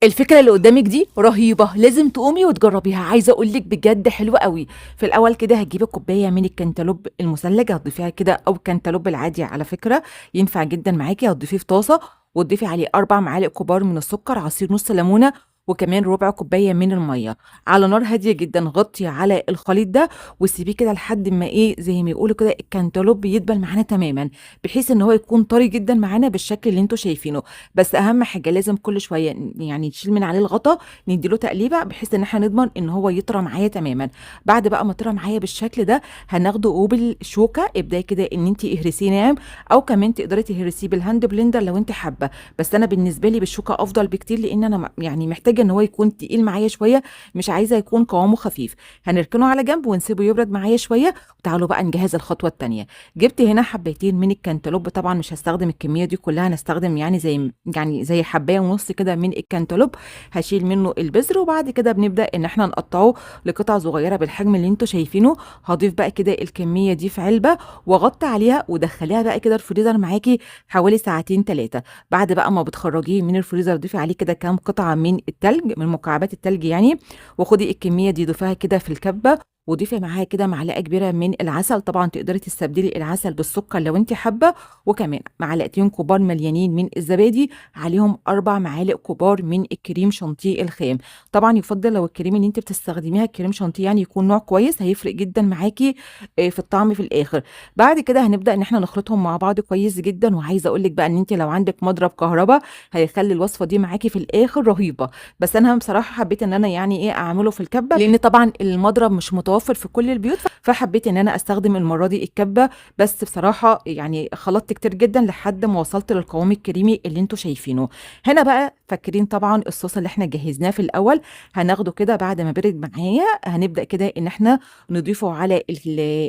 الفكرة اللي قدامك دي رهيبة، لازم تقومي وتجربيها. عايزة اقولك بجد حلوة قوي. في الاول كده هتجيبي كوباية من الكنتالوب المثلج هتضيفيها كده، او الكنتالوب العادي على فكرة ينفع جدا معاكي. هتضيفيه في طاسة وتضيفي عليه 4 معالق كبار من السكر، عصير نص ليمونة، وكمان ربع كوبايه من الميه، على نار هاديه جدا. غطي على الخليط ده وسيبيه كده لحد ما زي ما يقولوا كده الكنتالوب يدبل معانا تماما، بحيث ان هو يكون طري جدا معانا بالشكل اللي انتوا شايفينه. بس اهم حاجه لازم كل شويه يعني نشيل من عليه الغطا، نديله تقليبه بحيث ان احنا نضمن ان هو يطرى معايا تماما. بعد بقى ما طرى معايا بالشكل ده هناخده وبالشوكه ابداي كده ان انت اهرسيه ناعم، او كمان تقدري تهرسيه بالهاند بلندر لو انت حابه. بس انا بالنسبه لي بالشوكه افضل بكتير، لان انا يعني محتاجه ان هو يكون تقيل معايا شويه، مش عايزه يكون قوامه خفيف. هنركنه على جنب ونسيبه يبرد معايا شويه، وتعالوا بقى نجهز الخطوه الثانيه. جبت هنا حبيتين من الكنتالوب، طبعا مش هستخدم الكميه دي كلها، هنستخدم يعني زي حبايه ونص كده من الكنتالوب. هشيل منه البذر، وبعد كده بنبدا ان احنا نقطعه لقطع صغيره بالحجم اللي انتوا شايفينه. هضيف بقى كده الكميه دي في علبه واغطي عليها ودخليها بقى كده الفريزر معاكي حوالي ساعتين 3. بعد بقى ما بتخرجيه من الفريزر ضيفي عليه كده كام قطعه من التلج، من مكعبات التلج يعني، وخدي الكميه دي ضيفيها كده في الكبه، وضيفي معاها كده معلقه كبيره من العسل. طبعا تقدري تستبدلي العسل بالسكر لو انت حابه، وكمان معلقتين كبار مليانين من الزبادي، عليهم 4 معالق كبار من الكريم شانتيه الخام. طبعا يفضل لو الكريم اللي انت بتستخدميها الكريم شانتيه يعني يكون نوع كويس، هيفرق جدا معاكي في الطعم في الاخر. بعد كده هنبدا ان احنا نخلطهم مع بعض كويس جدا. وعايزه اقول لك بقى ان انت لو عندك مضرب كهرباء هيخلي الوصفه دي معاكي في الاخر رهيبه. بس انا بصراحه حبيت ان انا يعني اعمله في الكبه، لان طبعا المضرب مش متوفر في كل البيوت، فحبيت ان انا استخدم المره دي الكبه. بس بصراحه يعني خلطت كتير جدا لحد ما وصلت للقوام الكريمي اللي انتوا شايفينه. هنا بقى فاكرين طبعا الصوص اللي احنا جهزناه في الاول، هناخده كده بعد ما برد معايا، هنبدا كده ان احنا نضيفه على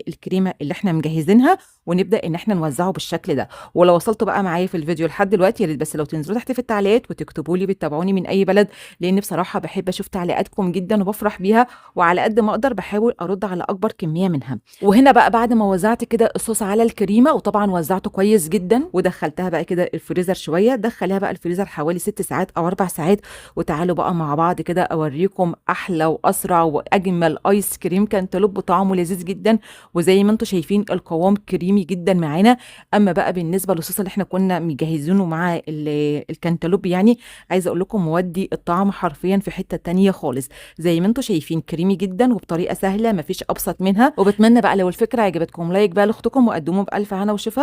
الكريمه اللي احنا مجهزينها، ونبدا ان احنا نوزعه بالشكل ده. ولو وصلتوا بقى معايا في الفيديو لحد دلوقتي، يا ريت بس لو تنزلوا تحت في التعليقات وتكتبوا لي بتتابعوني من اي بلد، لان بصراحه بحب اشوف تعليقاتكم جدا وبفرح بيها، وعلى قد ما اقدر بحاول ارد على اكبر كميه منها. وهنا بقى بعد ما وزعت كده الصوص على الكريمه، وطبعا وزعته كويس جدا، ودخلتها بقى كده الفريزر شويه، دخليها بقى الفريزر حوالي 6 ساعات او 4 ساعات. وتعالوا بقى مع بعض كده اوريكم احلى واسرع واجمل ايس كريم كانتالوب، طعمه لذيذ جدا، وزي ما انتم شايفين القوام كريمي جدا معانا. اما بقى بالنسبه للصوص اللي احنا كنا مجهزينه مع الكنتالوب، يعني عايزه اقول لكم مودي الطعم حرفيا في حته تانية خالص. زي ما انتم شايفين كريمي جدا وبطريقه سهله مفيش ابسط منها. وبتمنى بقى لو الفكره عجبتكم لايك بقى لاختكم، وقدموه بالف هنا وشفا.